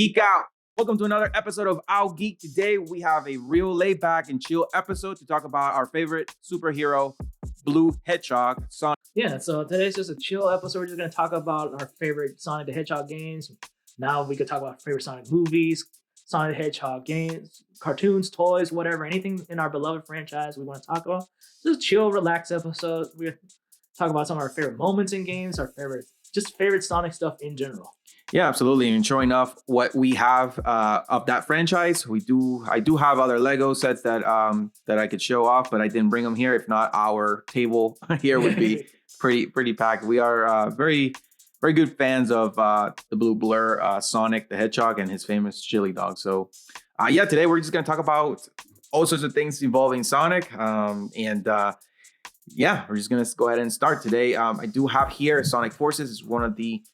Geek out. Welcome to another episode of Out Geeked. Today we have a real laid back and chill episode to talk about our favorite superhero, Blue Hedgehog, Sonic. Yeah, so today's just a chill episode. We're just going to talk about our favorite Sonic the Hedgehog games. Now we could talk about our favorite Sonic movies, Sonic the Hedgehog games, cartoons, toys, whatever, anything in our beloved franchise we want to talk about. Just a chill, relaxed episode. We're talk about some of our favorite moments in games, our favorite Sonic stuff in general. Yeah, absolutely. And showing off what we have of that franchise. I do have other Lego sets that I could show off, but I didn't bring them here. If not, our table here would be pretty packed. We are very good fans of the Blue Blur, Sonic the Hedgehog, and his famous chili dog. So today we're just gonna talk about all sorts of things involving Sonic. We're just gonna go ahead and start today. I do have here Sonic Forces. Is one of the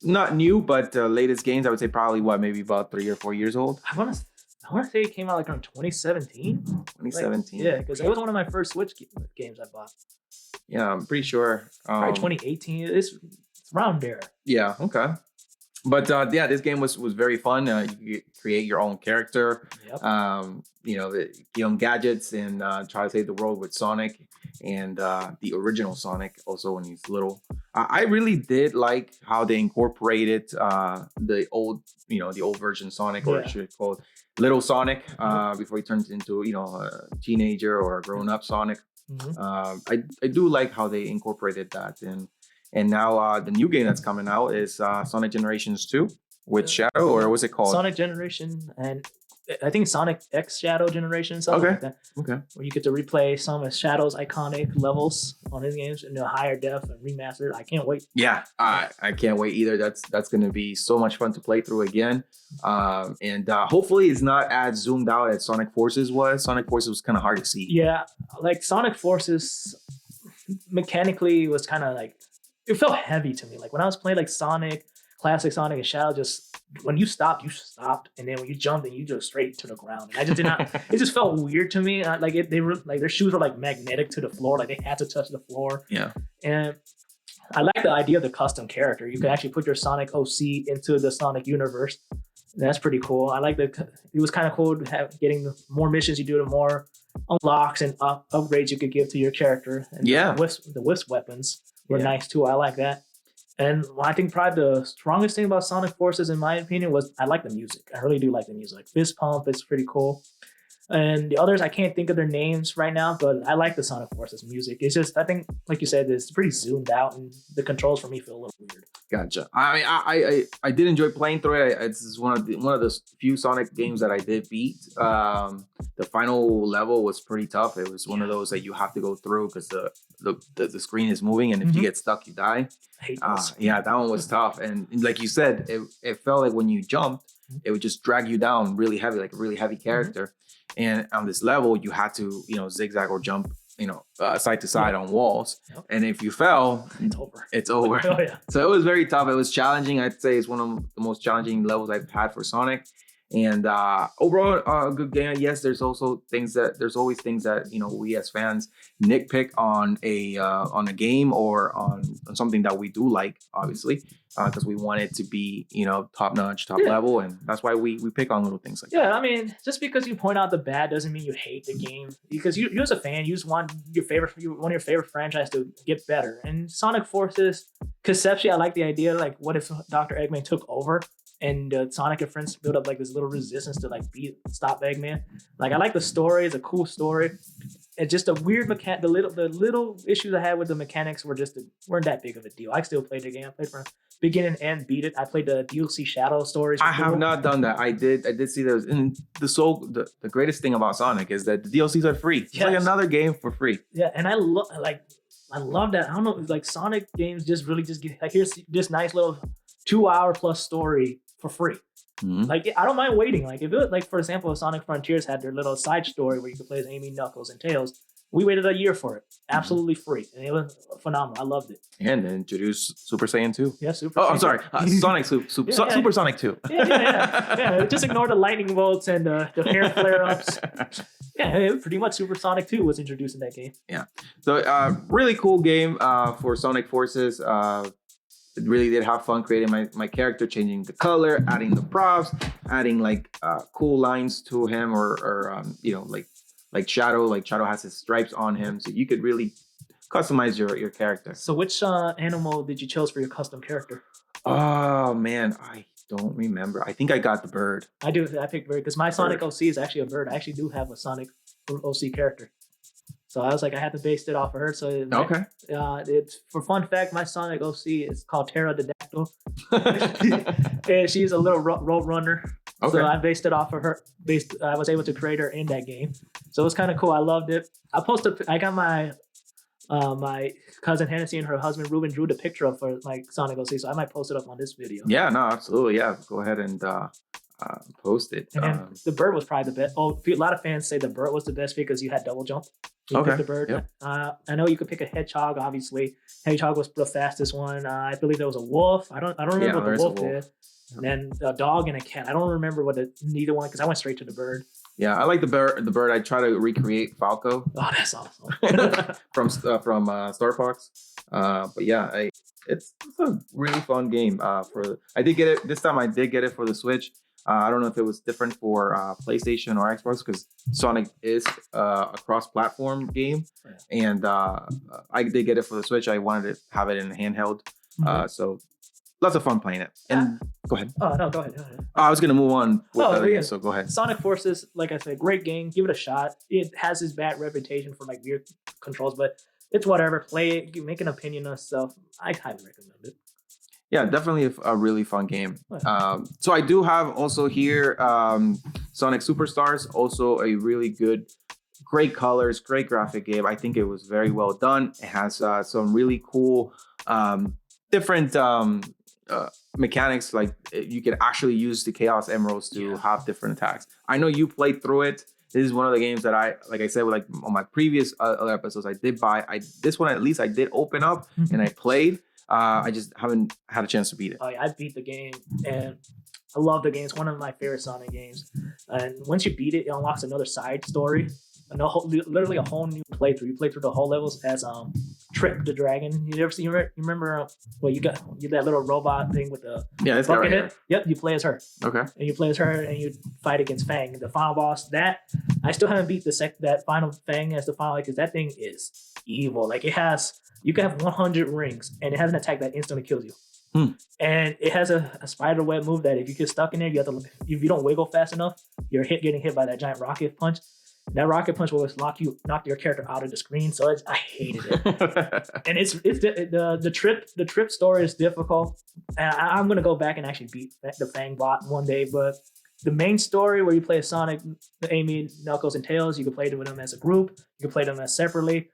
not new, but latest games. I would say probably maybe about 3 or 4 years old. I want to say it came out like around 2017. 2017. Yeah, because it was one of my first Switch games I bought. Yeah, I'm pretty sure. Probably 2018. It's around there. Yeah. Okay. But this game was very fun. You create your own character. Yep. Give them gadgets and try to save the world with Sonic and the original Sonic also when he's little. I really did like how they incorporated the old version Sonic, or should I call it Little Sonic, before he turns into a teenager or a grown up Sonic. Mm-hmm. I do like how they incorporated that, and now the new game that's coming out is Sonic Generations 2 with Shadow, or what's it called? Sonic Generation, and I think Sonic X Shadow Generation, something like that. Okay. Where you get to replay some of Shadow's iconic levels on his games in a higher def and remastered. I can't wait. Yeah, I can't wait either. That's going to be so much fun to play through again. And hopefully it's not as zoomed out as Sonic Forces was. Sonic Forces was kind of hard to see. Yeah, like Sonic Forces mechanically was kind of like, it felt heavy to me. Like when I was playing like Sonic, classic Sonic and Shadow, just when you stopped, and then when you jumped, and you just straight to the ground. And I just did not. It just felt weird to me. They were like their shoes were like magnetic to the floor, like they had to touch the floor. Yeah. And I like the idea of the custom character. You can actually put your Sonic OC into the Sonic universe. That's pretty cool. I like it was kind of cool to have getting the more missions you do, the more unlocks and upgrades you could give to your character. And the wisp weapons were nice too. I like that. And I think probably the strongest thing about Sonic Forces, in my opinion, was I like the music. I really do like the music. Like Fist Pump is pretty cool. And the others, I can't think of their names right now, but I like the Sonic Forces music. It's just, I think, like you said, it's pretty zoomed out, and the controls for me feel a little weird. Gotcha. I mean, I did enjoy playing through it. It's one of the few Sonic games that I did beat. The final level was pretty tough. It was one of those that you have to go through because the screen is moving, and if you get stuck, you die. I hate those. Yeah, that one was tough. And like you said, it felt like when you jumped, it would just drag you down really heavy, like a really heavy character. And on this level, you had to, zigzag or jump, side to side on walls. Yep. And if you fell, it's over. Oh, yeah. So it was very tough. It was challenging. I'd say it's one of the most challenging levels I've had for Sonic. And overall, a good game. Yes, there's always things that we as fans nitpick on a game or on something that we do like, obviously, because we want it to be top notch, top level, and that's why we pick on little things like that. Yeah, I mean, just because you point out the bad doesn't mean you hate the game. Because you as a fan, you just want one of your favorite franchise to get better. And Sonic Forces, conceptually, I like the idea. Like, what if Dr. Eggman took over? And Sonic and friends build up like this little resistance to like stop Eggman. Like I like the story; it's a cool story. It's just a weird the little issues I had with the mechanics weren't that big of a deal. I still played the game. I played from beginning and beat it. I played the DLC Shadow stories. I have not done that. I did see those. And the greatest thing about Sonic is that the DLCs are free. It's like another game for free. Yeah, and I love that. I don't know, like Sonic games just get like here's this nice little 2-hour plus story for free. Mm-hmm. Like I don't mind waiting. Like if it, like for example, Sonic Frontiers had their little side story where you could play as Amy, Knuckles, and Tails. We waited a year for it, absolutely free, and it was phenomenal. I loved it. And then introduce Super Saiyan 2. Yeah, Super. I'm sorry, Sonic Super Sonic 2. Yeah. Just ignore the lightning bolts and the hair flare ups. Yeah, pretty much Super Sonic 2 was introduced in that game. Yeah, so really cool game for Sonic Forces. really did have fun creating my character, changing the color, adding the props, adding like cool lines to him, or you know, like Shadow. Like Shadow has his stripes on him, so you could really customize your character. So which animal did you choose for your custom character? Oh man, I don't remember. I think I got the bird. I picked bird because my Sonic OC is actually a bird. I actually do have a Sonic OC character. So I was like, I had to base it off of her. So Okay. It's for fun fact, my Sonic OC is called Pterodactyl, and she's a little road runner. Okay. So I based it off of her. I was able to create her in that game. So it was kind of cool. I loved it. I got my my cousin Hennessy and her husband Ruben drew the picture up for like Sonic OC. So I might post it up on this video. Yeah, no, absolutely. Yeah, go ahead and post it. And then the bird was probably the best. Oh, a lot of fans say the bird was the best because you had double jump. You picked the bird. Yep. I know you could pick a hedgehog. Obviously, hedgehog was the fastest one. I believe there was a wolf. I don't remember what the wolf did. And then a dog and a cat. I don't remember what neither one because I went straight to the bird. Yeah, I like the bird. The bird. I try to recreate Falco. Oh, that's awesome. from Star Fox. But yeah, it's a really fun game. I did get it this time. I did get it for the Switch. I don't know if it was different for PlayStation or Xbox because Sonic is a cross-platform game, and I did get it for the Switch. I wanted to have it in handheld, so lots of fun playing it. And go ahead. Oh no, go ahead. I was gonna move on with other games, so go ahead. Sonic Forces, like I said, great game. Give it a shot. It has this bad reputation for like weird controls, but it's whatever. Play it. You make an opinion on stuff. I highly recommend it. Yeah, definitely a really fun game. So I do have also here Sonic Superstars, also a really good, great colors, great graphic game. I think it was very well done. It has some really cool different mechanics, like you can actually use the Chaos Emeralds to have different attacks. I know you played through it. This is one of the games that like I said, like on my previous other episodes, I did buy. This one at least I did open up and I played. I just haven't had a chance to beat it. Oh, yeah, I beat the game and I love the game. It's one of my favorite Sonic games. And once you beat it, it unlocks another side story. Literally a whole new playthrough. You play through the whole levels as Trip the Dragon. You remember you got that little robot thing with the it's bucket head? Yep, you play as her. Okay. And you play as her and you fight against Fang, the final boss. That I still haven't beat that final Fang as the final because that thing is evil. Like you can have 100 rings and it has an attack that instantly kills you. And it has a spider web move that if you get stuck in there, if you don't wiggle fast enough, you're getting hit by that giant rocket punch. That rocket punch will knock your character out of the screen. So I hated it. And the trip story is difficult. And I'm gonna go back and actually beat the Fang bot one day. But the main story where you play as Sonic, Amy, Knuckles, and Tails, you can play with them as a group. You can play them as separately.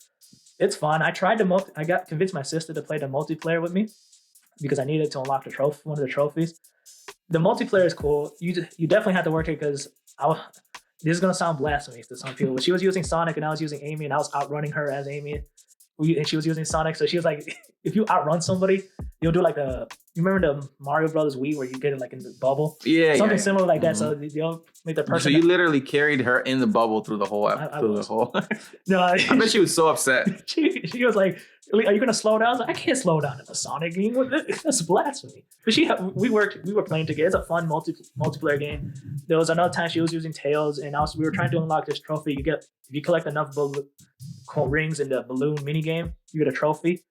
It's fun. I got convinced my sister to play the multiplayer with me because I needed to unlock one of the trophies. The multiplayer is cool. You definitely have to work it because this is gonna sound blasphemous to some people, but she was using Sonic and I was using Amy and I was outrunning her as Amy. And she was using Sonic, so she was like, if you outrun somebody, you'll do like you remember the Mario Brothers Wii where you get it like in the bubble? Yeah, something similar like that. So they'll make the person. So you literally carried her in the bubble through the whole. No, I bet she was so upset. She was like, "Are you gonna slow down?" I was like, I can't slow down in a Sonic game. That's blasphemy. But we were playing together. It's a fun multiplayer game. There was another time she was using Tails, and we were trying to unlock this trophy. If you collect enough rings in the balloon mini game, you get a trophy.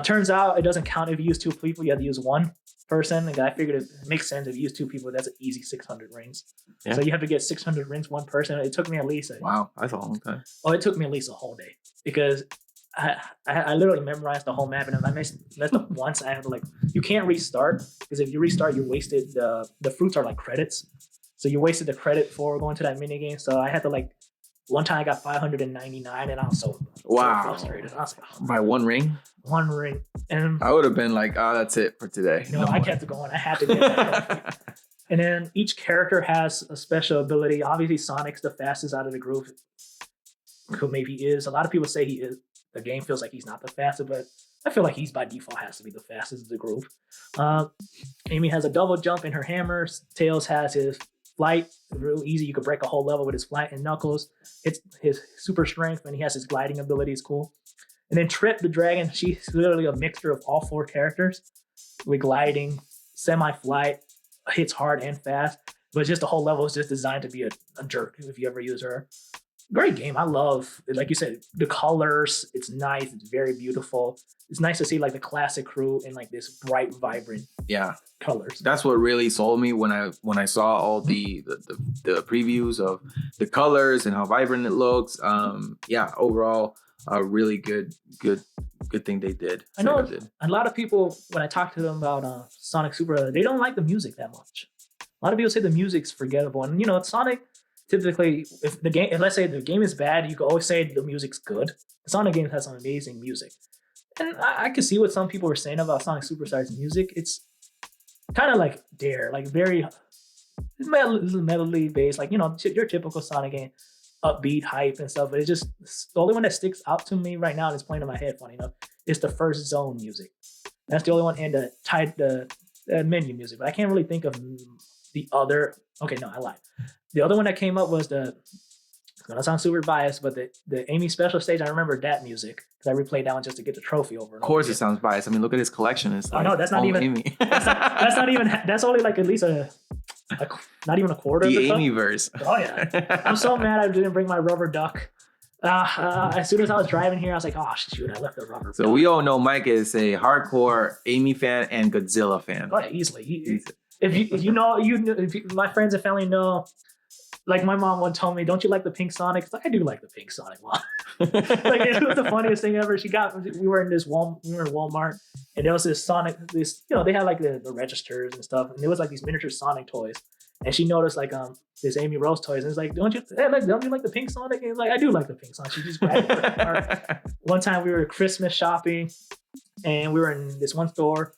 Turns out it doesn't count if you use two people. You have to use one person. And I figured it makes sense if you use two people. That's an easy 600 rings. Yeah. So you have to get 600 rings one person. It took me at least that's a long time. Oh, it took me at least a whole day because I literally memorized the whole map, and if I messed up once, I had to you can't restart because if you restart, you wasted the fruits are like credits, so you wasted the credit for going to that mini game. So I had to one time I got 599, and I was so frustrated. I was like, by one ring. One ring, and I would have been like, "Oh, that's it for today." No, I kept going. I had to get that. And then each character has a special ability. Obviously, Sonic's the fastest out of the group. Who maybe is. A lot of people say he is. The game feels like he's not the fastest, but I feel like he's by default has to be the fastest of the group. Amy has a double jump in her hammer. Tails has his flight, real easy. You could break a whole level with his flight. And Knuckles, it's his super strength, and he has his gliding ability. Is cool. And then Trip the Dragon, she's literally a mixture of all four characters. with gliding, semi-flight, hits hard and fast. But just the whole level is just designed to be a jerk if you ever use her. Great game. I love, like you said, the colors. It's nice. It's very beautiful. It's nice to see like the classic crew in like this bright, vibrant colors. That's what really sold me when I saw all the previews of the colors and how vibrant it looks. Overall, a really good thing they did. I know a lot of people, when I talk to them about Sonic Super, they don't like the music that much. A lot of people say the music's forgettable, and it's Sonic. Typically, if let's say the game is bad, you can always say the music's good. The Sonic game has some amazing music, and I can see what some people were saying about Sonic Superstar's music. It's kind of like like very melody based, like your typical Sonic game, upbeat, hype and stuff. But it's just the only one that sticks out to me right now and is playing in my head. Funny enough, is the first zone music. That's the only one, and the menu music. But I can't really think of the other. Okay, no, I lied. The other one that came up was it's gonna sound super biased, but the Amy special stage, I remember that music because I replayed that one just to get the trophy over. Of course, it sounds biased. I mean, look at his collection. It's like, no, that's not even Amy. that's not even. That's only like at least not even a quarter. The of Amy verse. Oh yeah, I'm so mad I didn't bring my rubber duck. As soon as I was driving here, I was like, oh shoot, I left the rubber. So we all know Mike is a hardcore Amy fan and Godzilla fan. Oh yeah, easily. If my friends and family know. Like my mom once told me, "Don't you like the pink Sonic?" It's like I do like the pink Sonic, Mom. Like it was the funniest thing ever. We were in Walmart, and there was this Sonic. They had like the registers and stuff, and there was like these miniature Sonic toys. And she noticed like this Amy Rose toys, and it's like, don't you like the pink Sonic? And it's like, I do like the pink Sonic. She just grabbed it. One time we were Christmas shopping, and we were in this one store,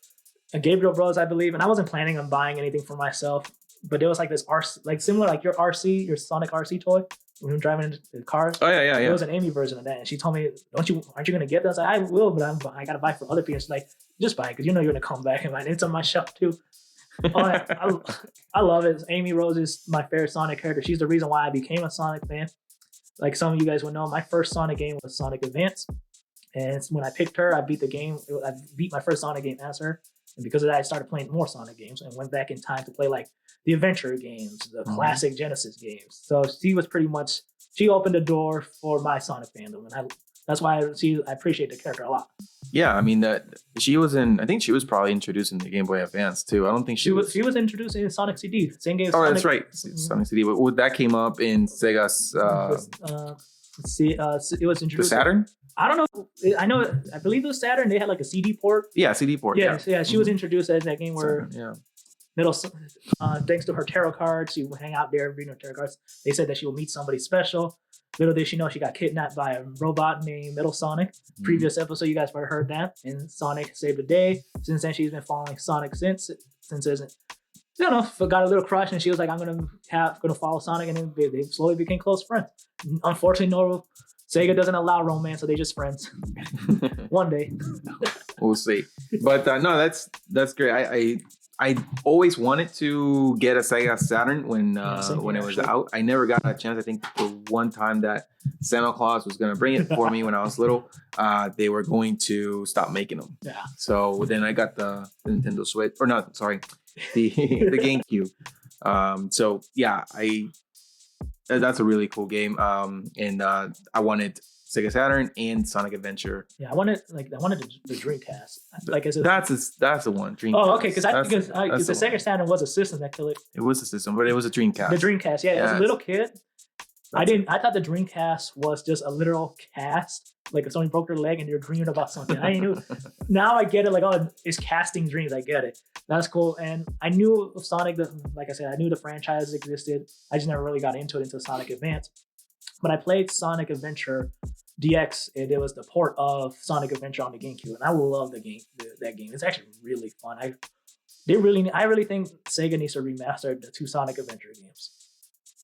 Gabriel Bros, I believe, and I wasn't planning on buying anything for myself. But there was like this RC, like similar like your Sonic RC toy when you're driving into the cars. Oh yeah. It was an Amy version of that, and she told me, aren't you gonna get that?" I was like, "I will, but I gotta buy for other people." She's like, "Just buy it because you're gonna come back and buy it. It's on my shelf too." I love it. Amy Rose is my favorite Sonic character. She's the reason why I became a Sonic fan. Like some of you guys would know, my first Sonic game was Sonic Advance, and when I picked her, I beat the game. I beat my first Sonic game as her, and because of that, I started playing more Sonic games and went back in time to play like the adventure games, the classic Genesis games. So she opened the door for my Sonic fandom, and that's why I appreciate the character a lot. Yeah, I mean I think she was probably introduced in the Game Boy Advance too. I don't think she was introduced in Sonic CD, same game. Oh, Sonic, that's right, Sonic CD. But that came up in Sega's. It was introduced. The Saturn. I don't know. I believe it was Saturn. They had like a CD port. Yeah, CD port. Yeah. She was introduced as that game where. Saturn, yeah. Thanks to her tarot cards, she would hang out there reading her tarot cards. They said that she will meet somebody special. Little did she know she got kidnapped by a robot named Metal Sonic. Previous episode, you guys might have heard that. And Sonic saved the day. Since then, she's been following Sonic since got a little crush, and she was like, "I'm gonna follow Sonic," and then they slowly became close friends. Unfortunately, Sega doesn't allow romance, so they're just friends. One day, we'll see. But no, that's great. I always wanted to get a Sega Saturn when it was out. I never got a chance. I think the one time that Santa Claus was going to bring it for me when I was little, they were going to stop making them. Yeah. So then I got the Nintendo Switch, or not, sorry, the GameCube. So yeah, that's a really cool game. And I wanted Sega Saturn and Sonic Adventure. Yeah, I wanted the Dreamcast. Like as that's the one. Dreamcast. Oh, okay, because the Sega Saturn was a system that could. It was a system, but it was a Dreamcast. The Dreamcast, yeah. As a little kid, I thought the Dreamcast was just a literal cast. Like if somebody broke their leg and you're dreaming about something. I knew. Now I get it. Like, oh, it's casting dreams. I get it. That's cool. And I knew of Sonic. Like I said, I knew the franchise existed. I just never really got into it until Sonic Advance. But I played Sonic Adventure DX, and it was the port of Sonic Adventure on the GameCube, and I love that game. It's actually really fun. I really think Sega needs to remaster the two Sonic Adventure games.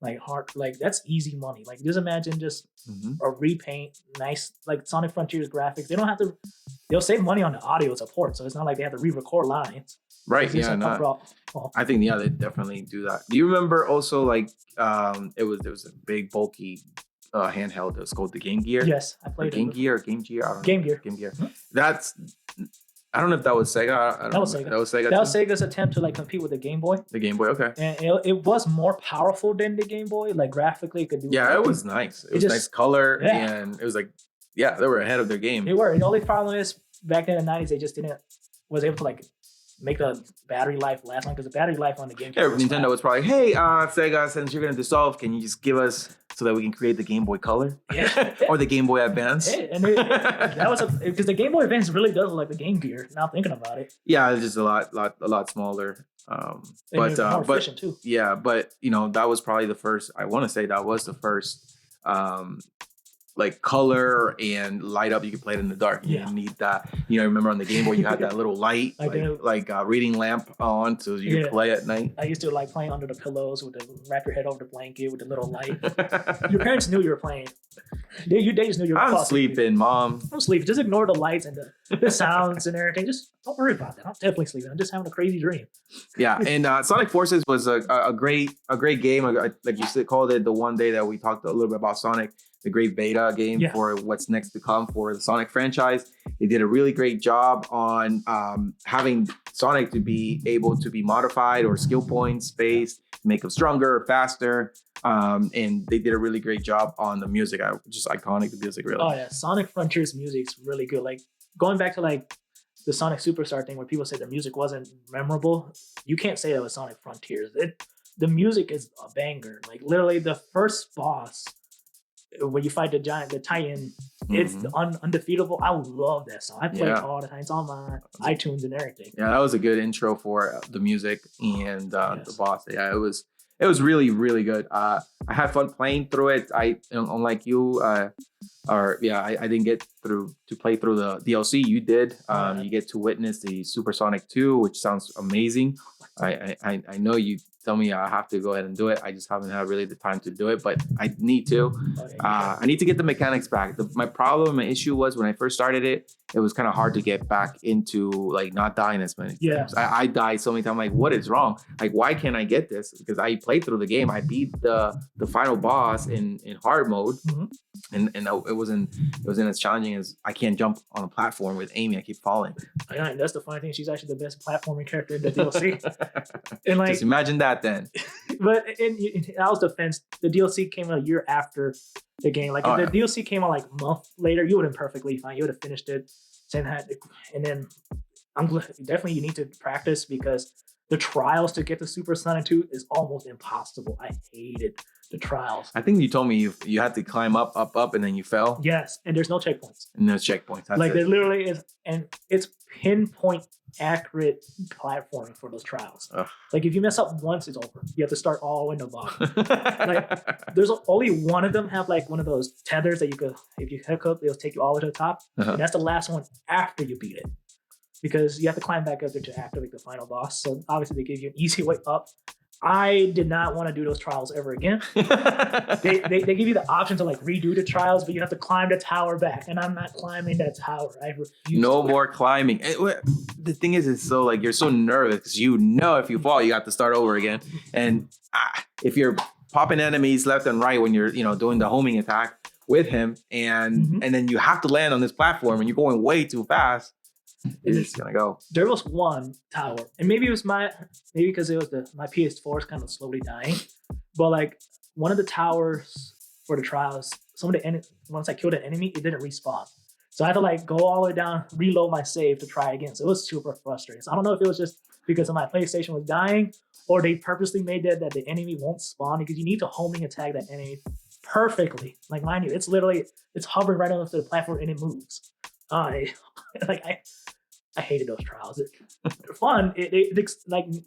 Like that's easy money. Like just imagine just a repaint, nice like Sonic Frontiers graphics. They don't have to. They'll save money on the audio support, so it's not like they have to re-record lines. Right. Yeah. No. I think they definitely do that. Do you remember also like there was a big bulky handheld that was called the Game Gear? Yes, I played Game Gear or Game Gear. I don't know. Game Gear. Game Gear. Mm-hmm. That's I don't know if that was Sega. I don't That was know. Sega. That was Sega. That was too? Sega's attempt to like compete with the Game Boy. The Game Boy. Okay. And it was more powerful than the Game Boy. Like graphically, it could do. Yeah, it was nice. It was just- nice color, yeah. and it was like, yeah, they were ahead of their game. They were. The only problem is back in the 90s, they just was able to like make the battery life last long because the battery life on the GameCube. Yeah, was Nintendo was probably, hey, Sega, since you're gonna dissolve, can you just give us so that we can create the Game Boy Color Yeah. or the Game Boy Advance? Yeah, and that was because the Game Boy Advance really does look like the Game Gear. Now thinking about it, Yeah, it's just a lot smaller. and it was more But efficient too. yeah, but that was probably the first. I want to say that was the first. Like color and light up, you could play it in the dark. You Yeah. didn't need that. Remember on the Game Boy, you had that little light, I do. like reading lamp on, so you could Yeah. play at night. I used to like playing under the pillows with the wrap your head over the blanket with the little light. Your parents knew you were playing. You just knew you were. I'm falling asleep. sleeping, Mom. I'm sleeping. Just ignore the lights and the sounds and everything. Just don't worry about that. I'm definitely sleeping. I'm just having a crazy dream. Yeah, and Sonic Forces was a great game. Like you said, called it the one day that we talked a little bit about Sonic, the great beta game Yeah. for what's next to come for the Sonic franchise. They did a really great job on having Sonic to be able to be modified or skill points spaced, make them stronger, faster. And they did a really great job on the music. Just iconic, the music, really. Oh yeah, Sonic Frontiers music's really good. Like going back to like the Sonic Superstar thing where people say their music wasn't memorable. You can't say that with Sonic Frontiers. The music is a banger. Like literally the first boss when you fight the Titan, it's undefeatable. I love that song. I play it all the time. It's on my iTunes and everything. Yeah, that was a good intro for the music and the boss. Yeah, it was really, really good. I had fun playing through it. Unlike you, I didn't get to play through the DLC. You did. You get to witness the Supersonic 2, which sounds amazing. I know you tell me I have to go ahead and do it. I just haven't had really the time to do it, but I need to. I need to get the mechanics back. My issue was when I first started it, it was kind of hard to get back into like not dying as many times. I died so many times. I'm like, what is wrong? Like, why can't I get this? Because I played through the game. I beat the final boss in hard mode, and it wasn't as challenging as I can't jump on a platform with Amy. I keep falling. And that's the funny thing. She's actually the best platforming character in the DLC. And like, just imagine that then. But in Al's defense, the DLC came out a year after the game. Like if the DLC came out like a month later, you would have been perfectly fine. You would have finished it. And then definitely you need to practice because the trials to get to Super Sonic 2 is almost impossible. I hated the trials. I think you told me you had to climb up, and then you fell. Yes, and there's no checkpoints. And there's checkpoints. There literally is, and it's pinpoint accurate platforming for those trials. Ugh. Like if you mess up once, it's over. You have to start all the way in the bottom. There's only one of them have like one of those tethers that you could, if you hook up, they'll take you all the way to the top. And that's the last one after you beat it. Because you have to climb back up there to activate the final boss. So obviously they give you an easy way up. I did not want to do those trials ever again. They give you the option to like redo the trials, but you have to climb the tower back. And I'm not climbing that tower. I refuse. No more climbing. The thing is, it's so like you're so nervous because if you fall, you have to start over again. And if you're popping enemies left and right when you're doing the homing attack with him, and then you have to land on this platform and you're going way too fast. It's just gonna go. There was one tower, and maybe it was because it was my PS4 is kind of slowly dying, but like one of the towers for the trials, once I killed an enemy, it didn't respawn, so I had to like go all the way down, reload my save to try again. So it was super frustrating. So I don't know if it was just because of my PlayStation was dying, or they purposely made that the enemy won't spawn because you need to homing attack that enemy perfectly. Like mind you, it's hovering right on the platform and it moves. I hated those trials. They're fun. They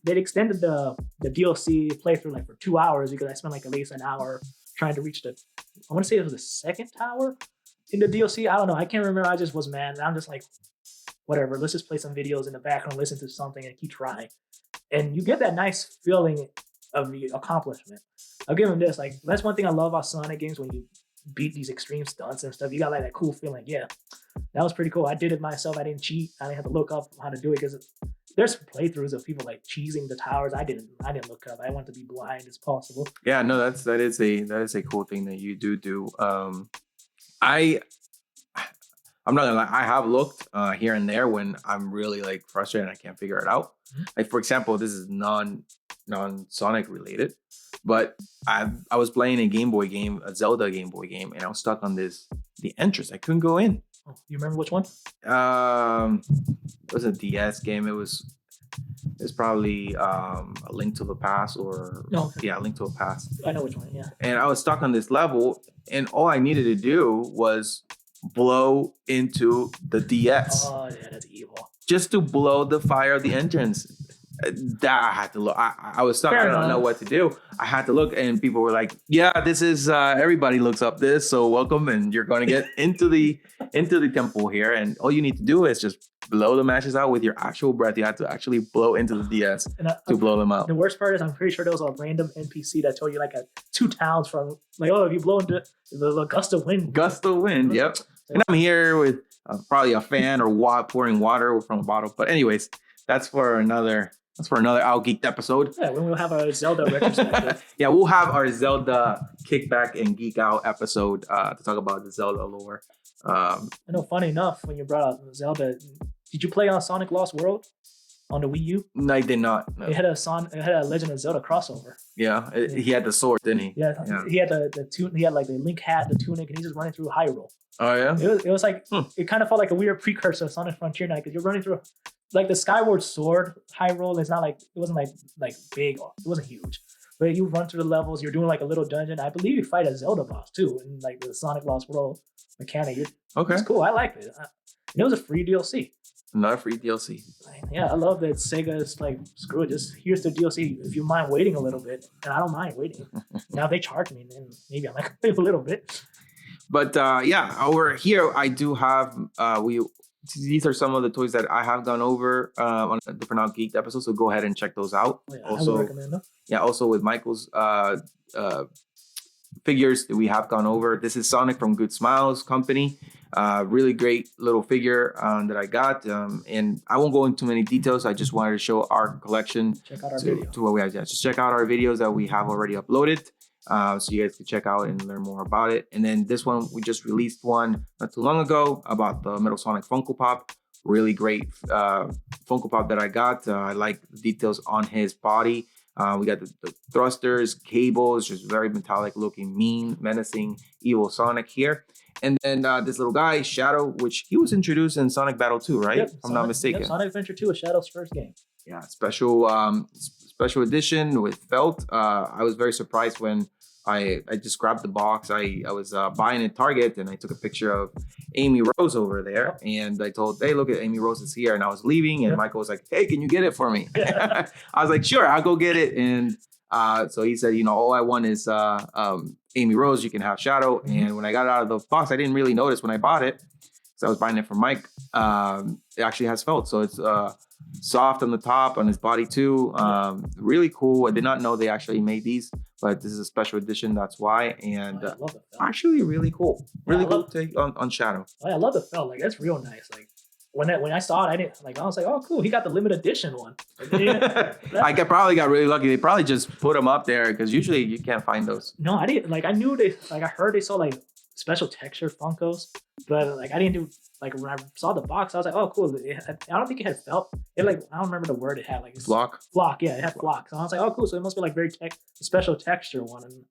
extended the DLC playthrough like for 2 hours because I spent like at least an hour trying to reach I want to say it was the second tower in the DLC. I don't know. I can't remember. I just was mad. And I'm just like, whatever. Let's just play some videos in the background, listen to something, and keep trying. And you get that nice feeling of the accomplishment. I'll give them this. Like that's one thing I love about Sonic games when you beat these extreme stunts and stuff. You got like that cool feeling. Yeah, that was pretty cool. I did it myself. I didn't cheat. I didn't have to look up how to do it because there's playthroughs of people like cheesing the towers. I didn't look up. I want to be blind as possible. Yeah, no, that is a cool thing that you do. I'm not gonna lie, I have looked here and there when I'm really like frustrated and I can't figure it out. Like for example, this is non Sonic related, but I was playing a Game Boy game, a Zelda Game Boy game, and I was stuck on the entrance. I couldn't go in. Oh, you remember which one? It was a DS game. It's probably a Link to the Past or yeah, Link to the Past. I know which one. Yeah. And I was stuck on this level, and all I needed to do was blow into the DS. Oh yeah, that's evil. Just to blow the fire of the entrance. That I had to look. I was stuck. I don't know what to do. I had to look, and people were like, "Yeah, this is everybody looks up this. So welcome, and you're going to get into the temple here, and all you need to do is just blow the matches out with your actual breath. You have to actually blow into the DS to blow them out. The worst part is, I'm pretty sure there was a random NPC that told you like 2 towns from like, oh, if you blow into the gust of wind. Gust of wind. Yep. And I'm here with probably a fan or pouring water from a bottle. But anyways, that's for another Out Geeked episode. Yeah, when we'll have our Zelda retrospective. Yeah, we'll have our Zelda kickback and geek out episode to talk about the Zelda lore. I know, funny enough, when you brought up Zelda, did you play on Sonic Lost World on the Wii U? No, I did not. No. It had a Legend of Zelda crossover. Yeah, he had the sword, didn't he? Yeah. He had he had like the Link hat, the tunic, and he's just running through Hyrule. Oh yeah. It was like it kind of felt like a weird precursor of Sonic Frontier Night because you're running through like the Skyward Sword Hyrule. It's not like it wasn't like big. It wasn't huge. But you run through the levels. You're doing like a little dungeon. I believe you fight a Zelda boss too, in like the Sonic Lost World mechanic. Okay. It's cool. I liked it. And it was a free DLC. Not a free DLC. Yeah, I love that Sega's like, screw it, just here's the DLC. If you mind waiting a little bit, and I don't mind waiting. Now if they charge me, then maybe I might wait a little bit. But yeah, over here I do have these are some of the toys that I have gone over on a different Out Geeked episode. So go ahead and check those out. Oh, yeah, also, I would recommend them. Yeah, also with Michael's figures that we have gone over. This is Sonic from Good Smiles Company. Really great little figure that I got. And I won't go into many details. I just wanted to show our collection. Check out our video. To what we have. Yeah, just check out our videos that we have already uploaded. So you guys can check out and learn more about it. And then this one, we just released one not too long ago about the Metal Sonic Funko Pop. Really great Funko Pop that I got. I like the details on his body. We got the thrusters, cables, just very metallic looking, mean, menacing, evil Sonic here. And then this little guy, Shadow, which he was introduced in Sonic Battle 2, right? Yep, if I'm not mistaken. Yep, Sonic Adventure 2 is Shadow's first game. Yeah, special edition with felt. I was very surprised when I just grabbed the box. I was buying at Target and I took a picture of Amy Rose over there and I told, hey, look at Amy Rose is here. And I was leaving and Michael was like, hey, can you get it for me? I was like, sure, I'll go get it. And so he said, all I want is Amy Rose. You can have Shadow. And when I got it out of the box, I didn't really notice when I bought it because I was buying it from Mike. It actually has felt. So it's soft on the top, on his body too. Really cool. I did not know they actually made these, but this is a special edition. That's why. And actually really cool. Really cool take on Shadow. I love the felt. Like that's real nice. Like when I saw it, I was like, oh cool, he got the limited edition one. I probably got really lucky. They probably just put them up there because usually you can't find those. No, I didn't. Like I knew I heard they saw like special texture Funkos, but like I didn't do. Like when I saw the box, I was like, "Oh, cool!" I don't think it had felt. It I don't remember the word it had. Like flock. Flock, yeah, it had flock. So I was like, "Oh, cool!" So it must be like very special texture one. And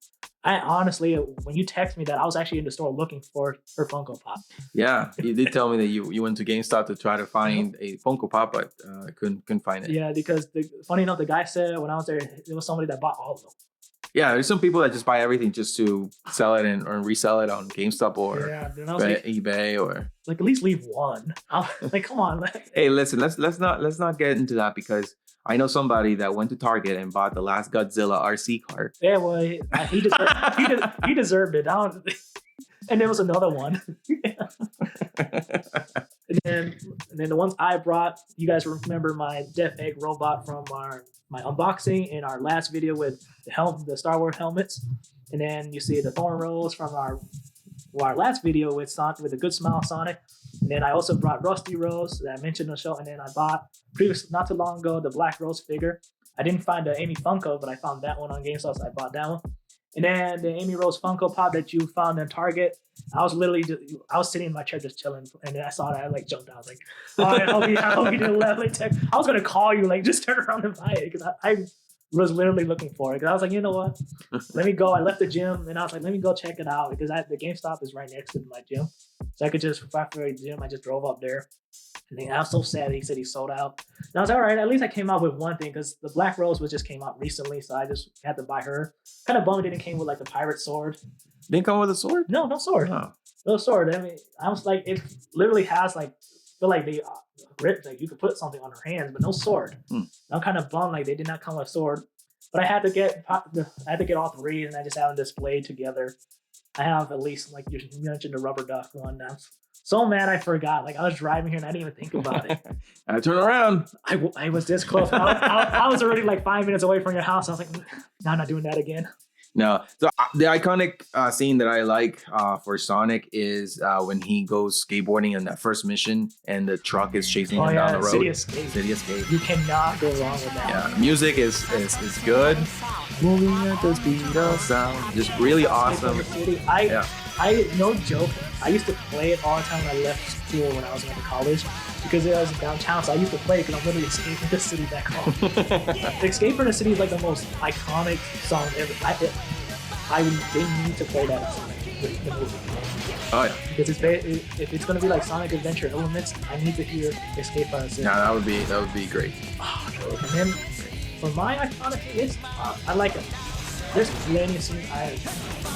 I honestly, when you text me that, I was actually in the store looking for Funko Pop. Yeah, you did tell me that you went to GameStop to try to find a Funko Pop, but couldn't find it. Yeah, because funny enough, the guy said when I was there, there was somebody that bought all of them. Yeah, there's some people that just buy everything just to sell it or resell it on GameStop or eBay or like at least leave one. Like, come on. Hey, listen, let's not get into that because I know somebody that went to Target and bought the last Godzilla RC card. Yeah, well, he deserved it. And there was another one. and then the ones I brought, you guys remember my Death Egg robot from my unboxing in our last video with the Star Wars helmets. And then you see the Thorn Rose from our last video with the Good Smile Sonic. And then I also brought Rusty Rose that I mentioned on the show. And then I bought not too long ago the Black Rose figure. I didn't find the Amy Funko, but I found that one on GameStop, so I bought that one. And then the Amy Rose Funko Pop that you found in Target, I was sitting in my chair just chilling, and then I saw that, I like jumped out. I was like, oh, I hope you didn't let me text. I was gonna call you, like just turn around and buy it because I was literally looking for it. Because I was like, you know what? Let me go. I left the gym, and I was like, let me go check it out because the GameStop is right next to my gym, so I could just after the gym, I just drove up there. And then I was so sad he said he sold out. And I was like, all right, at least I came out with one thing because the Black Rose just came out recently, so I just had to buy her. Kind of bummed it came with like the pirate sword. Didn't come with a sword? No sword. Oh. No sword. I mean, I was like, it literally has like, feel like they grip, like you could put something on her hands, but no sword. I'm kind of bummed like they did not come with a sword. But I had to get all three, and I just have them displayed together. I have at least, like you mentioned, the rubber duck one. I'm so mad I forgot. Like I was driving here and I didn't even think about it. I turned around. I was this close. I was already like 5 minutes away from your house. I was like, no, I'm not doing that again. No. So the iconic scene that I like for Sonic is when he goes skateboarding in that first mission and the truck is chasing him down the road. City Escape. You cannot go wrong with that. Yeah, music is good. Moving at the speed of sound. Just really awesome. I no joke. I used to play it all the time when I left school when I was going to college because it was downtown. So I used to play it because I'm literally escaping the city back home. The Escape from the City is like the most iconic song ever. They need to play that in Sonic, the movie. Oh yeah. Because if it's going to be like Sonic Adventure elements, I need to hear Escape from the City. Yeah, that would be great. And then for my iconic, I like it. There's plenty of scenes.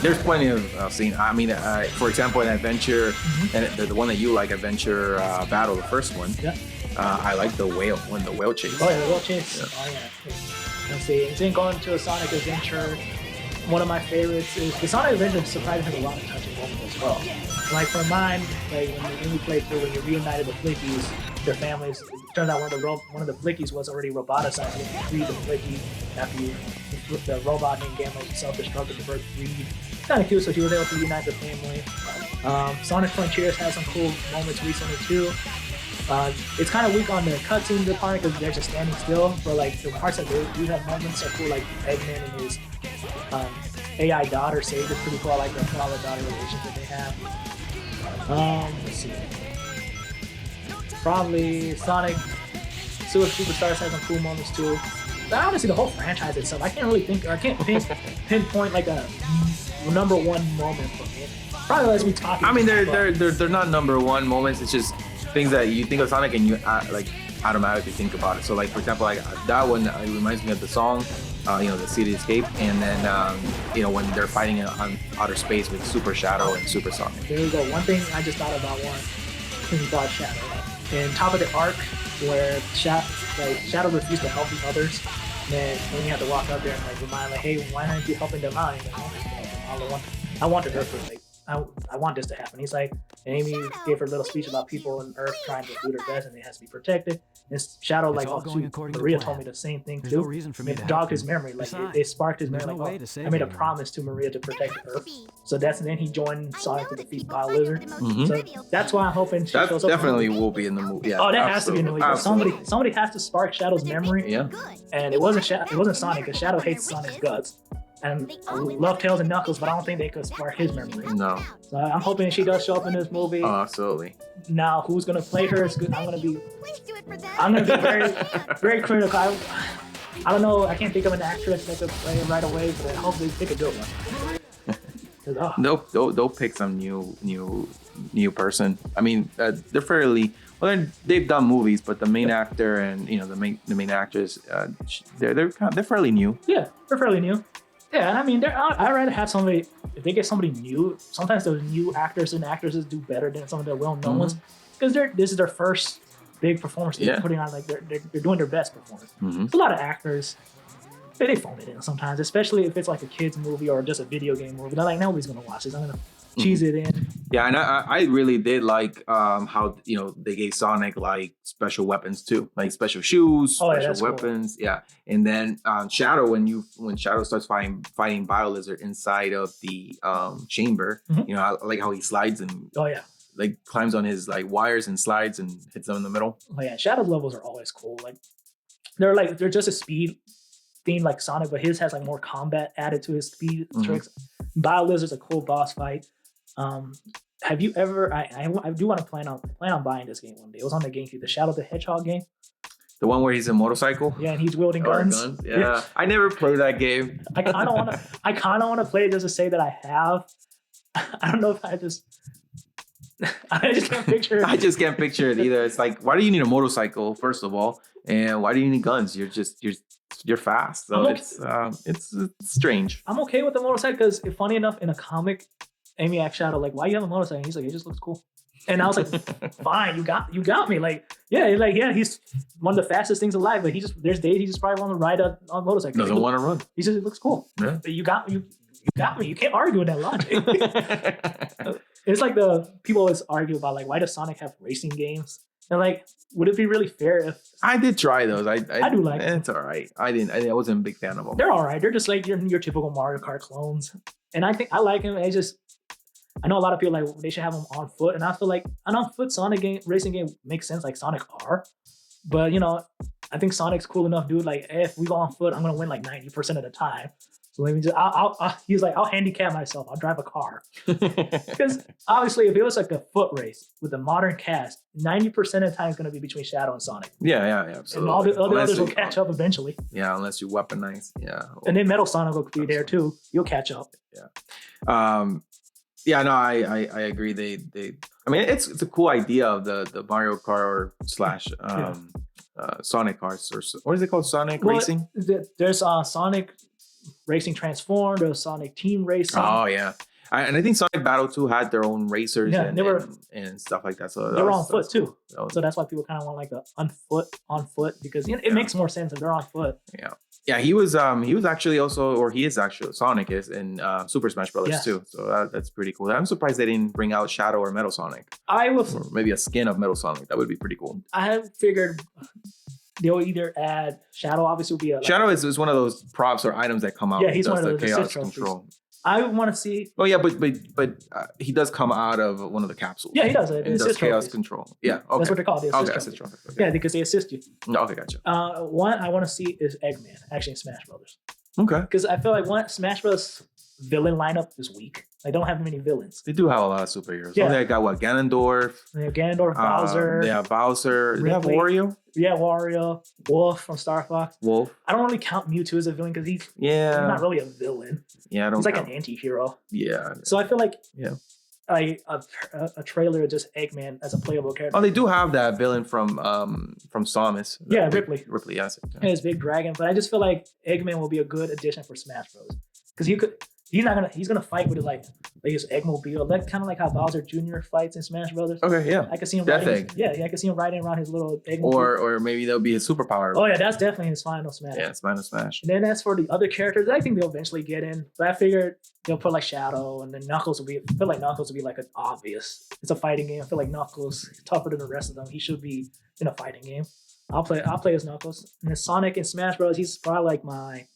There's plenty of scenes. I mean, for example, in Adventure, and the one that you like, Adventure Battle, the first one. Yeah. I like the whale chase. Oh yeah, the whale chase. Yeah. Oh yeah. Let's see. And then going to a Sonic Adventure, one of my favorites is the Sonic Adventure. Surprisingly, has a lot of touching moments as well. Like for mine, like when we played through, when you reunited the Flickies, their families. It turns out one of the Flickies was already roboticized. You freed the Flicky after the robot named Gamma self-destructed the birth breed. Kind of cute, so he was able to unite the family. Sonic Frontiers had some cool moments recently too. It's kind of weak on the cutscene department because they're just standing still, but like the parts that they do have moments are cool, like Eggman and his AI daughter Sage is pretty cool. I like the father-daughter relationship they have. Let's see. Probably Sonic Superstars has some cool moments too. But honestly, the whole franchise itself, I can't pinpoint like a number one moment for me. Probably as we talk. I mean, they're not number one moments. It's just things that you think of Sonic and you like automatically think about it. So like for example, like that one, it reminds me of the song, the City Escape, and then when they're fighting on outer space with Super Shadow and Super Sonic. There you go. One thing I just thought about when you brought Shadow up. In top of the arc where Shadow refused to help the others, then you have to walk up there and like remind like, hey, why aren't you helping them out? I wanted her to like. I want this to happen. He's like, and Amy gave her a little speech about people on Earth trying to do their best and they has to be protected. And Shadow, like, Maria told me the same thing too. No reason for me to dogged his memory. Like, it sparked his memory. Like, I made a promise to Maria to protect the Earth. So then he joined Sonic to defeat Bile Lizard. Mm-hmm. So that's why I'm hoping she shows up. Definitely will be in the movie. Yeah, that has to be in the movie. Somebody has to spark Shadow's memory. Yeah. And it wasn't Sonic, because Shadow hates Sonic's guts. And I love Tails and Knuckles, but I don't think they could spark his memory. No. So I'm hoping she does show up in this movie. Oh, absolutely. Now, who's gonna play her is good. I'm gonna be very, very critical. I don't know. I can't think of an actress that could play it right away, but I hope they pick a good one. They'll pick some new person. I mean, they're fairly. Well, they've done movies, but the main actor and the main actress, they're fairly new. Yeah, they're fairly new. Yeah, I mean, I'd rather have somebody, if they get somebody new, sometimes those new actors and actresses do better than some of the well-known ones, because this is their first big performance they're putting on, like they're doing their best performance. Mm-hmm. There's a lot of actors, they phone it in sometimes, especially if it's like a kid's movie or just a video game movie. They're like, nobody's going to watch this. I'm going to cheese it in. Yeah, and I really did like how they gave Sonic like special weapons too, like special shoes, special weapons. Cool. Yeah, and then Shadow, when Shadow starts fighting Bile Lizard inside of the chamber, I like how he slides and like climbs on his like wires and slides and hits them in the middle. Oh yeah, Shadow's levels are always cool. Like they're just a speed themed like Sonic, but his has like more combat added to his speed Mhm. tricks. BioLizard's a cool boss fight. Have you ever? I do want to plan on buying this game one day. It was on the GameCube, the Shadow the Hedgehog game. The one where he's a motorcycle. Yeah, and he's wielding Or guns. Yeah, I never played that game. I kind of want to play it just to say that I have. I don't know if I just can't picture it. I just can't picture it either. It's like, why do you need a motorcycle, first of all, and why do you need guns? You're fast, so it's strange. I'm okay with the motorcycle because, funny enough, in a comic, Amy asked Shadow like, "Why you have a motorcycle?" And he's like, "It just looks cool." And I was like, "Fine, you got me." Like, yeah, he's one of the fastest things alive. Like, there's days he just probably want to ride on a motorcycle. Doesn't want to run. He says it looks cool. Yeah. You got me. You can't argue with that logic. It's like the people always argue about like, why does Sonic have racing games? And like, would it be really fair if I did try those? I do like them. It's all right. I wasn't a big fan of them. They're all right. They're just like your typical Mario Kart clones. And I think I like them. I know a lot of people like they should have them on foot, and I feel like an on foot Sonic racing game makes sense, like Sonic R. But I think Sonic's cool enough, dude. Like, if we go on foot, I'm gonna win like 90% of the time. So let me just. He's like, I'll handicap myself. I'll drive a car. Because obviously, if it was like a foot race with a modern cast, 90% of the time is gonna be between Shadow and Sonic. Yeah, absolutely. And all the others will catch up eventually. Yeah, unless you weaponize. Yeah. And then Metal Sonic will be there too. You'll catch up. Yeah. Yeah, no, I agree. They I mean, it's a cool idea of the Mario Kart / Sonic cars, or what is it called? Sonic Racing? There's Sonic Racing Transformed, there's Sonic Team Racing. Oh yeah. And I think Sonic Battle 2 had their own racers and stuff like that. So they were on foot too. So that's why people kind of want like the on foot because it makes more sense if they're on foot. Yeah. Yeah, he was actually also, or he is actually, Sonic is in Super Smash Brothers too. So that's pretty cool. I'm surprised they didn't bring out Shadow or Metal Sonic. Or maybe a skin of Metal Sonic. That would be pretty cool. I have figured they'll either add Shadow. Obviously, will be Shadow is one of those props or items that come out. Yeah, he's one of the chaos control. I want to see. Oh yeah, but he does come out of one of the capsules. Yeah, he does. And does chaos control. Yeah, okay. That's what they're called. Assist trophies. Okay. Yeah, because they assist you. Okay, gotcha. One I want to see is Eggman, actually in Smash Brothers. Okay. Because I feel like Smash Bros. Villain lineup is weak. They don't have many villains. They do have a lot of superheroes. Yeah. They got what? Ganondorf. They have Ganondorf, Bowser. They have Bowser. They have Wario. Yeah, Wario. Wolf from Star Fox. Wolf. I don't really count Mewtwo as a villain because he's not really a villain. Yeah, I don't. He's like an anti-hero. Yeah. So I feel like a trailer of just Eggman as a playable character. Oh, they do have that villain from Samus. Yeah, Ripley. Ripley, yes. And his big dragon, but I just feel like Eggman will be a good addition for Smash Bros. Because he's gonna fight with his Eggmobile. That's kind of like how Bowser Jr. fights in Smash Brothers. Okay, yeah. I can see him I can see him riding around his little Eggmobile. Or maybe that'll be his superpower. Oh yeah, that's definitely his final Smash. Yeah, it's final Smash. And then as for the other characters, I think they'll eventually get in. But I figured they'll put like Shadow, and then Knuckles will be. I feel like Knuckles will be like an obvious. It's a fighting game. I feel like Knuckles is tougher than the rest of them. He should be in a fighting game. I'll play as Knuckles. And then Sonic in Smash Bros. He's probably like my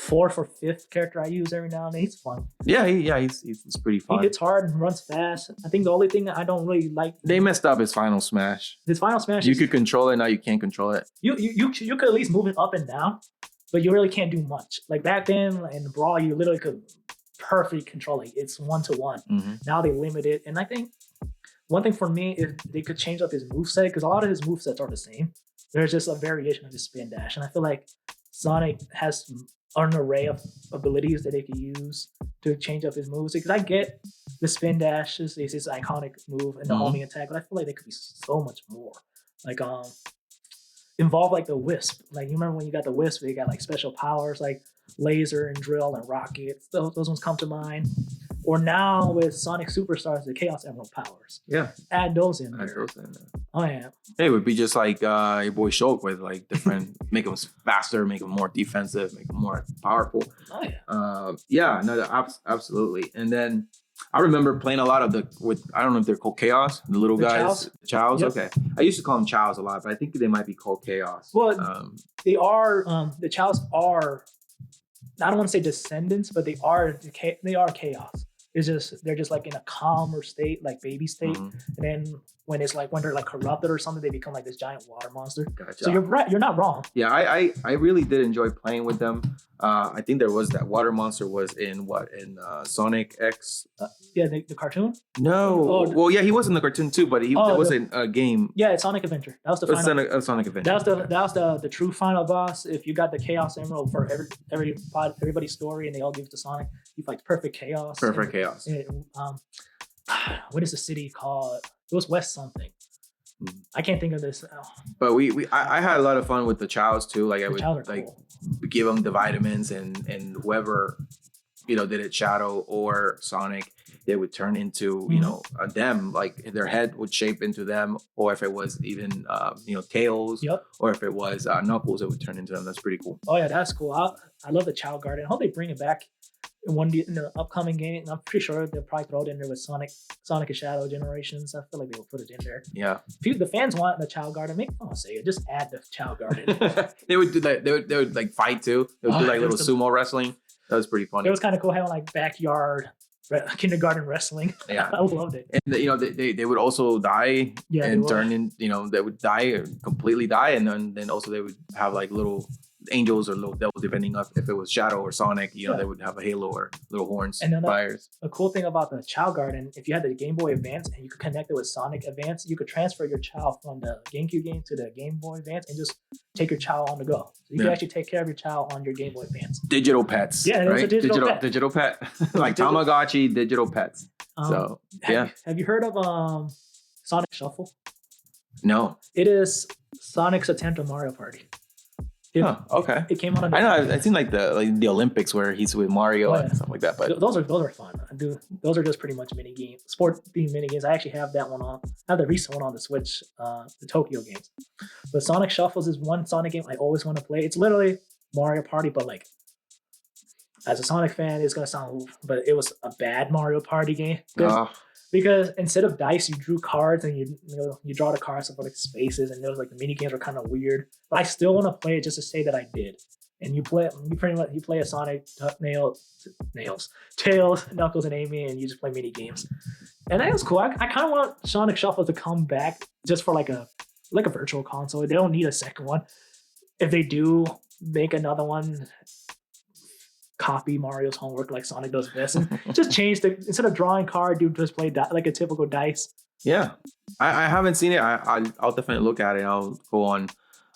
4th or 5th character I use every now and then. He's fun. Yeah, he's pretty fun. He hits hard and runs fast. I think the only thing that I don't really like. They messed up his final Smash. His final Smash. You could control it, now you can't control it. You could at least move it up and down, but you really can't do much. Like back then in the Brawl, you literally could perfectly control it. It's 1-to-1. Mm-hmm. Now they limit it, and I think one thing for me is they could change up his moveset because a lot of his movesets are the same. There's just a variation of his spin dash, and I feel like Sonic has an array of abilities that they could use to change up his moves. Because I get the spin dash is his iconic move and the homing attack, but I feel like they could be so much more. Like involve like the Wisp. Like you remember when you got the Wisp, they got like special powers like laser and drill and rocket. Those ones come to mind. Or now with Sonic Superstars, the Chaos Emerald powers. Yeah. Add those in there. Oh yeah. It would be just like your boy Shulk with like different, make them faster, make them more defensive, make them more powerful. Oh yeah. Absolutely. And then I remember playing a lot of I don't know if they're called Chaos, the little guys. Chows? Yep. Okay. I used to call them Chows a lot, but I think they might be called Chaos. Well, they are, the Chows are, I don't want to say descendants, but they are chaos. It's just they're just like in a calmer state, like baby state, Mhm. and then when they're like corrupted or something, they become like this giant water monster. Gotcha. So you're right, you're not wrong. Yeah, I really did enjoy playing with them. I think there was that water monster was in Sonic X. Yeah, the cartoon. No, Oh, well, yeah, he was in the cartoon too, but that was in a game. Yeah, it's Sonic Adventure. That was the It was final. a Sonic Adventure. That was the true final boss. If you got the Chaos Emerald for everybody's story, and they all give it to Sonic, he fights perfect chaos. Perfect chaos. And, what is the city called? It was West something. I can't think of this. But I had a lot of fun with the Chows too. Like I would like cool. give them the vitamins, and whoever did it, Shadow or Sonic, they would turn into them. Like their head would shape into them, or if it was even Tails, Yep. or if it was Knuckles, it would turn into them. That's pretty cool. Oh yeah, that's cool. I love the Chow Garden. I hope they bring it back in the upcoming game. I'm pretty sure they'll probably throw it in there with Sonic and Shadow Generations. I feel like they will put it in there. Yeah. If the fans want the Chow Garden, make fun of Sega. Just add the Chow Garden. They would do that. They would like fight too. They would do like little sumo wrestling. That was pretty funny. It was kind of cool having like backyard kindergarten wrestling. Yeah. I loved it. And they would also die and turn in. They would die or completely die, and then also they would have like little angels or little devils, depending on if it was Shadow or Sonic. They would have a halo or little horns, and then fires. A cool thing about the Chow Garden, if you had the Game Boy Advance and you could connect it with Sonic Advance, you could transfer your Chow from the GameCube game to the Game Boy Advance and just take your Chow on the go. So you can actually take care of your Chow on your Game Boy Advance. Digital pets. Yeah, right? Digital pet. Like Tamagotchi, digital pets. Have you heard of Sonic Shuffle? No. It is Sonic's attempt on Mario Party. Okay. It came on. I know. I've seen like the Olympics where he's with Mario and stuff like that. But those are fun. Those are just pretty much mini games, sport themed mini games. I actually have that one on. I have the recent one on the Switch, the Tokyo games. But Sonic Shuffles is one Sonic game I always want to play. It's literally Mario Party, but like as a Sonic fan, it's gonna sound, but it was a bad Mario Party game. Because instead of dice, you drew cards and you draw the cards for like spaces, and there was like the mini games were kind of weird. But I still want to play it just to say that I did. And you play a Sonic, Tails, Knuckles, and Amy, and you just play mini games. And that was cool. I kind of want Sonic Shuffle to come back just for like a virtual console. They don't need a second one. If they do make another one, copy Mario's homework like Sonic does best, and just change instead of drawing card, do just play like a typical dice. Yeah, I haven't seen it. I'll definitely look at it. I'll go on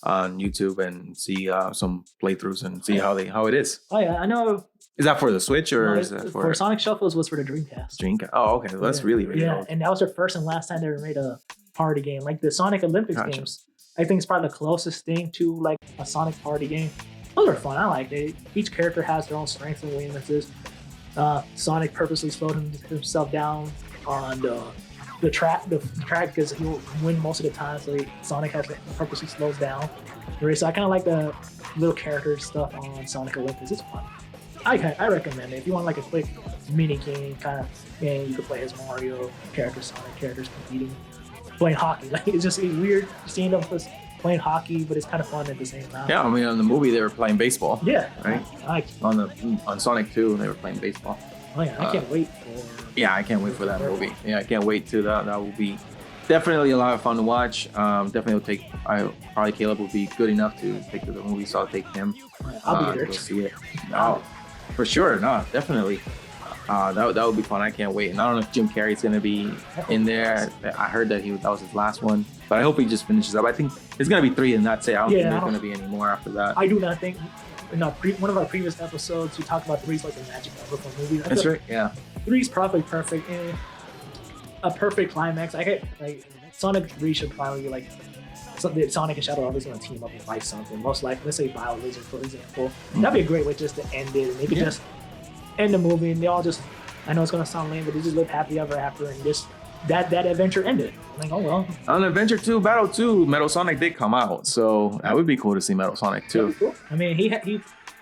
YouTube and see some playthroughs and see how it is. Oh yeah, I know. Is that for the Switch or is that for Sonic Shuffles was for the Dreamcast? Dreamcast. Oh, okay. Well, that's really old. And that was their first and last time they ever made a party game. Like the Sonic Olympics games, I think it's probably the closest thing to like a Sonic party game. Those are fun. I like it. Each character has their own strengths and weaknesses. Sonic purposely slowed himself down on the track because he'll win most of the time. So Sonic purposely slows down. So I kind of like the little character stuff on Sonic Olympus. It's fun. I recommend it. If you want like a quick mini game kind of game, you could play as Mario characters, Sonic characters competing, playing hockey. Like it's weird seeing them playing hockey, but it's kind of fun at the same time. Yeah, I mean, on the movie they were playing baseball. Yeah, right. On Sonic 2, they were playing baseball. Oh yeah, I can't wait for. Yeah, I can't wait for that movie. Yeah, I can't wait to that. That will be definitely a lot of fun to watch. Definitely will take. Probably Caleb will be good enough to take to the movie, so I'll take him. I'll be there. To go see it. No, for sure. No, definitely. That would be fun. I can't wait. And I don't know if Jim Carrey's gonna be in there. I heard that that was his last one, but I hope he just finishes up. I think it's gonna be 3 and that's it. I don't think there's gonna be any more after that. I do not think. One of our previous episodes, we talked about 3's like the magic number for movies. That's right. Yeah. 3's probably perfect. A perfect climax. I get like Sonic 3 should probably be like Sonic and Shadow are always gonna team up and fight something. Most likely, let's say Bowser, for example. That'd be a great way just to end it, and they could just end the movie, and they all just. I know it's gonna sound lame, but they just live happily ever after, and just that adventure ended. I'm like, oh well. On Adventure 2, Battle 2, Metal Sonic did come out, so that would be cool to see Metal Sonic 2. Cool. I mean, he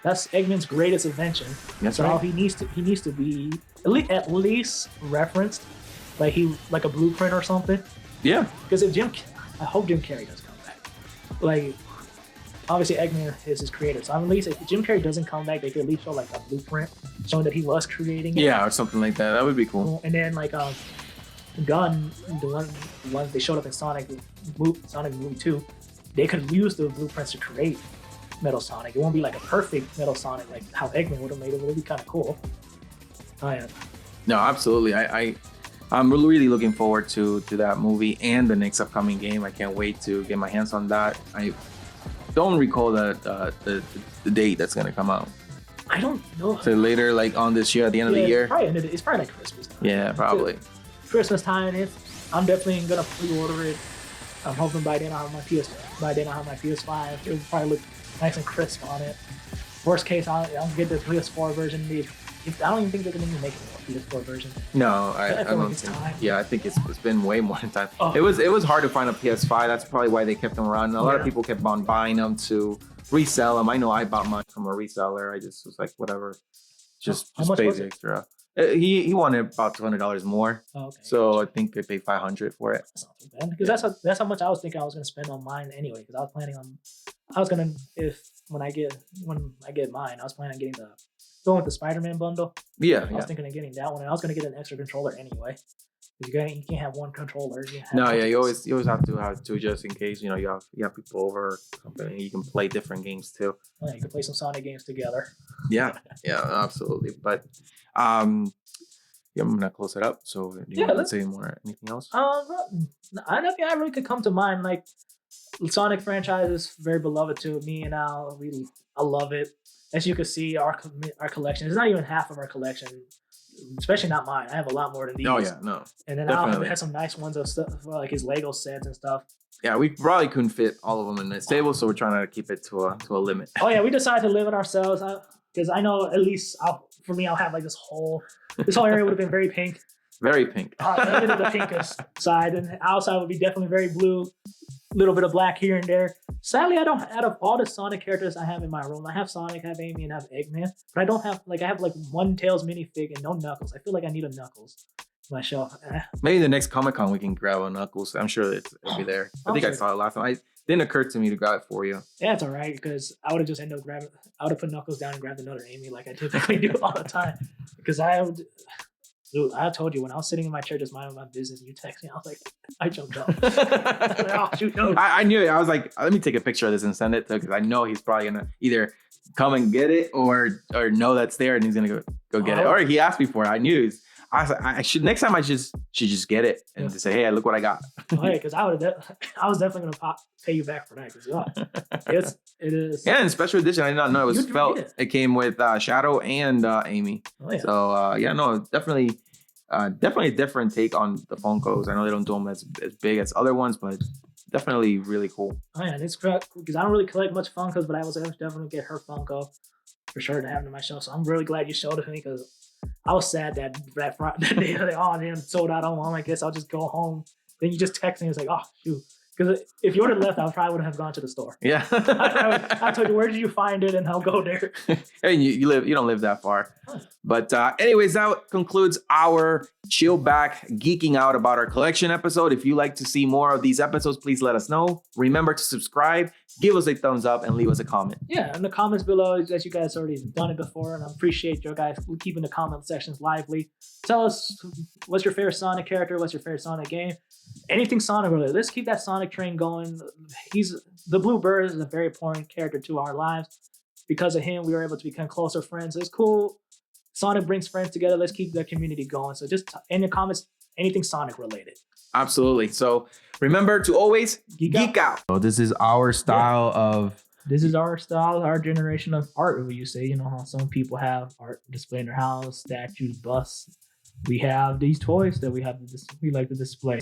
that's Eggman's greatest invention. That's so right. He needs to be at least referenced, like a blueprint or something. Yeah. Because I hope Jim Carrey does come back. Like obviously Eggman is his creator. So at least if Jim Carrey doesn't come back, they could at least show like a blueprint showing that he was creating it. Yeah, or something like that. That would be cool. And then like Gun, the ones they showed up in Sonic movie 2, they could use the blueprints to create Metal Sonic. It won't be like a perfect Metal Sonic like how Eggman would have made it. It would be kind of cool. Oh yeah. No, absolutely. I'm really looking forward to that movie and the next upcoming game. I can't wait to get my hands on that. I don't recall the date that's gonna come out. I don't know. So later, like on this year, at the end of the year. It's probably like Christmas time. Yeah, probably. Christmas time. I'm definitely gonna pre-order it. I'm hoping by then I'll have my PS5. It'll probably look nice and crisp on it. Worst case, I'll get the PS4 version. I don't even think they're gonna even make a PS4 version. No, I don't it's think. time. Yeah, I think it's been way more than time. Oh. It was hard to find a PS5. That's probably why they kept them around. A lot of people kept on buying them to resell them. I know I bought mine from a reseller. I just was like, whatever, just pay the extra. He wanted about $200 more. Oh, okay. So I think they paid $500 for it. That's not too bad because that's how much I was thinking I was gonna spend on mine anyway. Because I was gonna when I get mine, I was planning on going with the Spider-Man bundle. Yeah, I was thinking of getting that one, and I was gonna get an extra controller anyway. You can't have one controller. You always have to have two just in case you have people over or something. You can play different games too. Yeah, you can play some Sonic games together. Yeah, absolutely. But I'm gonna close it up. So do you want to say anything else? I don't think I really could come to mind. Like the Sonic franchise is very beloved to me and Al. I love it. As you can see, our collection is not even half of our collection, especially not mine. I have a lot more than these. Oh yeah, no. And then Al has some nice ones of stuff, like his Lego sets and stuff. Yeah, we probably couldn't fit all of them in this table, so we're trying to keep it to a limit. Oh yeah, we decided to limit ourselves because I know at least for me, I'll have like this whole area would have been very pink. Very pink. A bit of the pinkest side, and outside would be definitely very blue. Little bit of black here and there. Sadly, I don't. Out of all the Sonic characters I have in my room, I have Sonic, I have Amy, and I have Eggman. But I don't have I have one Tails minifig and no Knuckles. I feel like I need a Knuckles on my shelf. Maybe the next Comic-Con we can grab a Knuckles. I'm sure it'll be there. I think I saw it last time. It didn't occur to me to grab it for you. Yeah, it's all right because I would have just ended up grabbing. I would have put Knuckles down and grabbed another Amy like I typically do all the time because Dude, I told you when I was sitting in my chair just minding my business, and you text me. I was like, I jumped up. Oh shoot! No. I knew it. I was like, let me take a picture of this and send it to because I know he's probably gonna either come and get it or know that's there and he's gonna go get it. Or he asked me for it. I knew. I was like, I should next time I should just get it and just say, hey, look what I got. Oh yeah, because I was definitely gonna pay you back for that because it is. Yeah, and special edition. I did not know it was felt. It came with Shadow and Amy. Oh, yeah. So definitely a different take on the Funkos. I know they don't do them as big as other ones, but definitely really cool. Oh yeah, and it's correct because I don't really collect much Funkos, but I was definitely get her Funko for sure to have it in my shelf. So I'm really glad you showed it to me because I was sad that day they sold out on one. I guess I'll just go home. Then you just text me. It's like, oh shoot. Because if you would have left, I probably would have gone to the store. Yeah. I told you, where did you find it? And I'll go there. I mean, you don't live that far. But anyways, that concludes our chill back, geeking out about our collection episode. If you like to see more of these episodes, please let us know. Remember to subscribe, give us a thumbs up, and leave us a comment. Yeah, in the comments below, as you guys already done it before, and I appreciate you guys keeping the comment sections lively. Tell us what's your favorite Sonic character, what's your favorite Sonic game. Anything Sonic related. Let's keep that Sonic train going. The Blue Bird is a very important character to our lives. Because of him, we were able to become closer friends. It's cool. Sonic brings friends together. Let's keep the community going. So just in the comments, anything Sonic related. Absolutely. So remember to always geek out. So this is our style of. This is our style, our generation of art. What you say, how some people have art displayed in their house, statues, busts. We have these toys that we like to display.